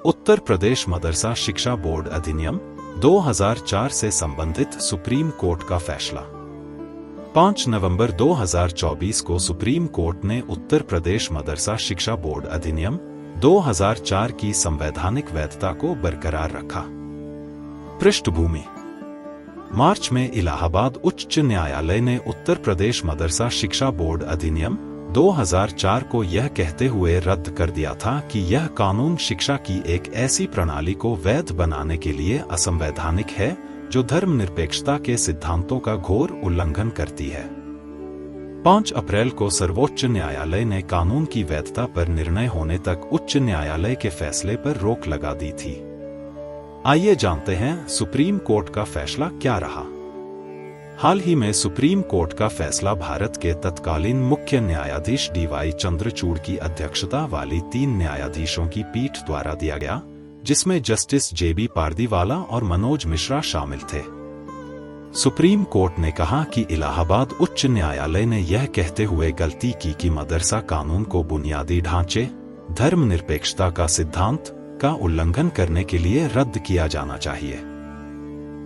उत्तर प्रदेश मदरसा शिक्षा बोर्ड अधिनियम 2004 से संबंधित सुप्रीम कोर्ट का फैसला। 5 नवंबर 2024 को सुप्रीम कोर्ट ने उत्तर प्रदेश मदरसा शिक्षा बोर्ड अधिनियम 2004 की संवैधानिक वैधता को बरकरार रखा। पृष्ठभूमि: मार्च में इलाहाबाद उच्च न्यायालय ने उत्तर प्रदेश मदरसा शिक्षा बोर्ड अधिनियम 2004 को यह कहते हुए रद्द कर दिया था कि यह कानून शिक्षा की एक ऐसी प्रणाली को वैध बनाने के लिए असंवैधानिक है जो धर्मनिरपेक्षता के सिद्धांतों का घोर उल्लंघन करती है। 5 अप्रैल को सर्वोच्च न्यायालय ने कानून की वैधता पर निर्णय होने तक उच्च न्यायालय के फैसले पर रोक लगा दी थी। आइए जानते हैं सुप्रीम कोर्ट का फैसला क्या रहा। हाल ही में सुप्रीम कोर्ट का फैसला भारत के तत्कालीन मुख्य न्यायाधीश DY चंद्रचूड़ की अध्यक्षता वाली 3 न्यायाधीशों की पीठ द्वारा दिया गया, जिसमें जस्टिस JB पारदीवाला और मनोज मिश्रा शामिल थे। सुप्रीम कोर्ट ने कहा कि इलाहाबाद उच्च न्यायालय ने यह कहते हुए गलती की कि मदरसा कानून को बुनियादी ढांचे, धर्मनिरपेक्षता का सिद्धांत का उल्लंघन करने के लिए रद्द किया जाना चाहिए।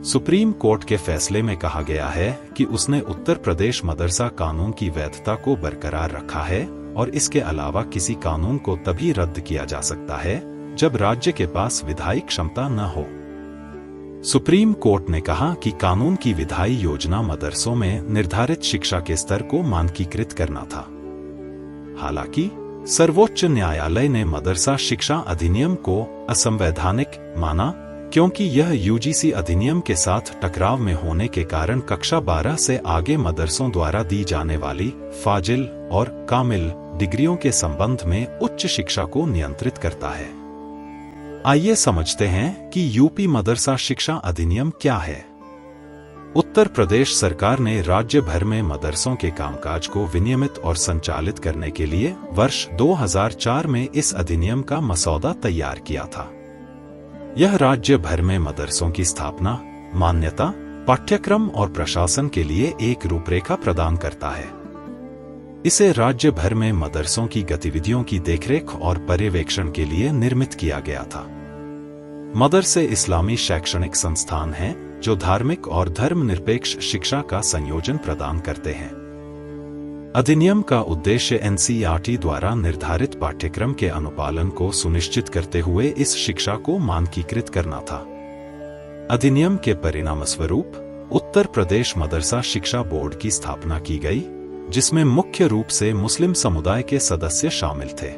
सुप्रीम कोर्ट के फैसले में कहा गया है कि उसने उत्तर प्रदेश मदरसा कानून की वैधता को बरकरार रखा है और इसके अलावा किसी कानून को तभी रद्द किया जा सकता है जब राज्य के पास विधायी क्षमता न हो। सुप्रीम कोर्ट ने कहा कि कानून की विधायी योजना मदरसों में निर्धारित शिक्षा के स्तर को मानकीकृत करना था। हालांकि सर्वोच्च न्यायालय ने मदरसा शिक्षा अधिनियम को असंवैधानिक माना क्योंकि यह UGC अधिनियम के साथ टकराव में होने के कारण कक्षा 12 से आगे मदरसों द्वारा दी जाने वाली फाजिल और कामिल डिग्रियों के संबंध में उच्च शिक्षा को नियंत्रित करता है। आइए समझते हैं कि यूपी मदरसा शिक्षा अधिनियम क्या है। उत्तर प्रदेश सरकार ने राज्य भर में मदरसों के कामकाज को विनियमित और संचालित करने के लिए वर्ष 2004 में इस अधिनियम का मसौदा तैयार किया था। यह राज्य भर में मदरसों की स्थापना, मान्यता, पाठ्यक्रम और प्रशासन के लिए एक रूपरेखा प्रदान करता है। इसे राज्य भर में मदरसों की गतिविधियों की देखरेख और पर्यवेक्षण के लिए निर्मित किया गया था। मदरसे इस्लामी शैक्षणिक संस्थान हैं जो धार्मिक और धर्मनिरपेक्ष शिक्षा का संयोजन प्रदान करते हैं। अधिनियम का उद्देश्य NCERT द्वारा निर्धारित पाठ्यक्रम के अनुपालन को सुनिश्चित करते हुए इस शिक्षा को मानकीकृत करना था। अधिनियम के परिणामस्वरूप उत्तर प्रदेश मदरसा शिक्षा बोर्ड की स्थापना की गई, जिसमें मुख्य रूप से मुस्लिम समुदाय के सदस्य शामिल थे।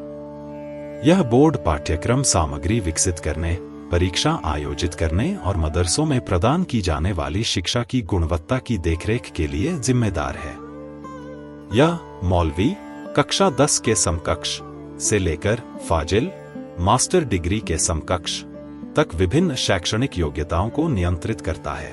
यह बोर्ड पाठ्यक्रम सामग्री विकसित करने, परीक्षा आयोजित करने और मदरसों में प्रदान की जाने वाली शिक्षा की गुणवत्ता की देखरेख के लिए जिम्मेदार है। यह मौलवी कक्षा 10 के समकक्ष से लेकर फाजिल मास्टर डिग्री के समकक्ष तक विभिन्न शैक्षणिक योग्यताओं को नियंत्रित करता है।